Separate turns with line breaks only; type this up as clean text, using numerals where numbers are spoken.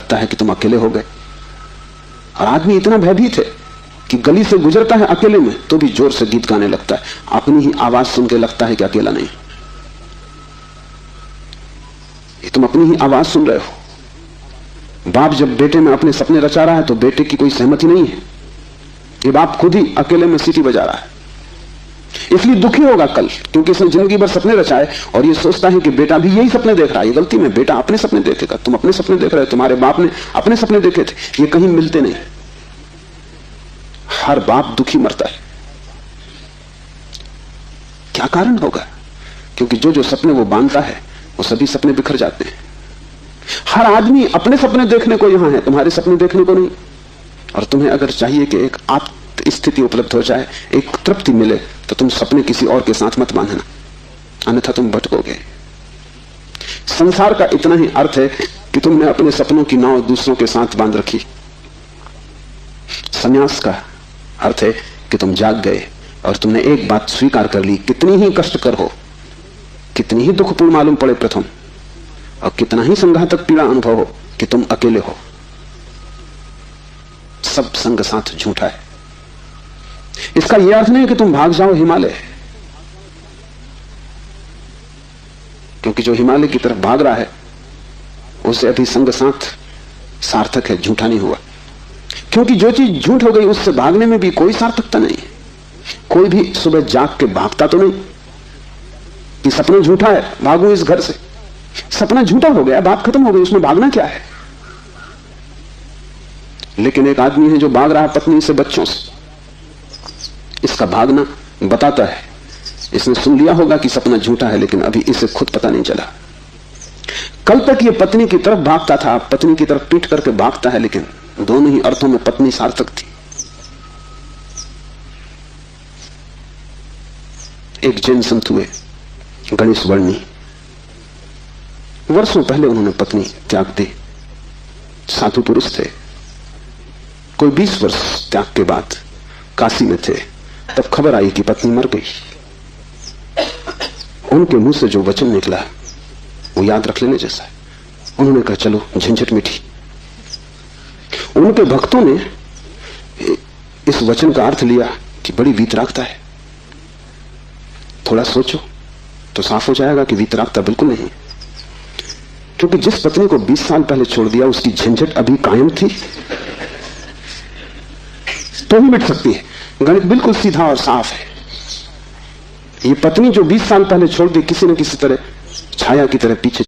लगता है कि तुम अकेले हो गए। और आदमी इतना भयभीत है कि गली से गुजरता है अकेले में तो भी जोर से गीत गाने लगता है, अपनी ही आवाज सुन के लगता है कि अकेला नहीं। ये तुम अपनी ही आवाज सुन रहे हो। बाप जब बेटे में अपने सपने रचा रहा है तो बेटे की कोई सहमति नहीं है। ये बाप खुद ही अकेले में सीटी बजा रहा है, इसलिए दुखी होगा कल, क्योंकि इसने जिंदगी भर सपने रचाए और ये सोचता है कि बेटा भी यही सपने देख रहा है। ये गलती में, बेटा अपने सपने देखेगा, तुम अपने सपने देख रहे हो, तुम्हारे बाप ने अपने सपने देखे थे, ये कहीं मिलते नहीं। हर बाप दुखी मरता है। क्या कारण होगा? क्योंकि जो जो सपने वो बांधता है वो सभी सपने बिखर जाते हैं। हर आदमी अपने सपने देखने को यहां है, तुम्हारे सपने देखने को नहीं। और तुम्हें अगर चाहिए कि एक आत्म स्थिति उपलब्ध हो जाए, एक तृप्ति मिले, तो तुम सपने किसी और के साथ मत बांधना, अन्यथा तुम भटकोगे। संसार का इतना ही अर्थ है कि तुमने अपने सपनों की नाव दूसरों के साथ बांध रखी। संन्यास का अर्थ है कि तुम जाग गए और तुमने एक बात स्वीकार कर ली, कितनी ही कष्टकर हो, कितनी ही दुखपूर्ण मालूम पड़े प्रथम, और कितना ही संघातक पीड़ा अनुभव हो, कि तुम अकेले हो। सब संग साथ झूठा है। इसका यह अर्थ नहीं कि तुम भाग जाओ हिमालय, क्योंकि जो हिमालय की तरफ भाग रहा है उसे अभी संग साथ सार्थक है, झूठा नहीं हुआ। क्योंकि जो चीज झूठ हो गई उससे भागने में भी कोई सार्थकता नहीं है। कोई भी सुबह जाग के भागता तो नहीं कि सपना झूठा है, भागू इस घर से। सपना झूठा हो गया, बात खत्म हो गई, उसमें भागना क्या है। लेकिन एक आदमी है जो भाग रहा है पत्नी से, बच्चों से, इसका भागना बताता है, इसने सुन लिया होगा कि सपना झूठा है, लेकिन अभी इसे खुद पता नहीं चला। कल तक ये पत्नी की तरफ भागता था, पत्नी की तरफ पीट करके भागता है, लेकिन दोनों ही अर्थों में पत्नी सार्थक थी। एक जैन संत हुए, गणेश वर्णी, वर्षों पहले उन्होंने पत्नी त्याग दी। साधु पुरुष थे, कोई 20 वर्ष त्याग के बाद काशी में थे, तब खबर आई कि पत्नी मर गई। उनके मुंह से जो वचन निकला वो याद रख लेने जैसा है। उन्होंने कहा चलो झंझट मिटी। उनके भक्तों ने इस वचन का अर्थ लिया कि बड़ी वीतरागता है। थोड़ा सोचो तो साफ हो जाएगा कि वीतरागता बिल्कुल नहीं, क्योंकि जिस पत्नी को 20 साल पहले छोड़ दिया उसकी झंझट अभी कायम थी, तो ही मिट सकती है। गणित बिल्कुल सीधा और साफ है। ये पत्नी जो 20 साल पहले छोड़ दी, किसी न किसी तरह छाया की तरह पीछे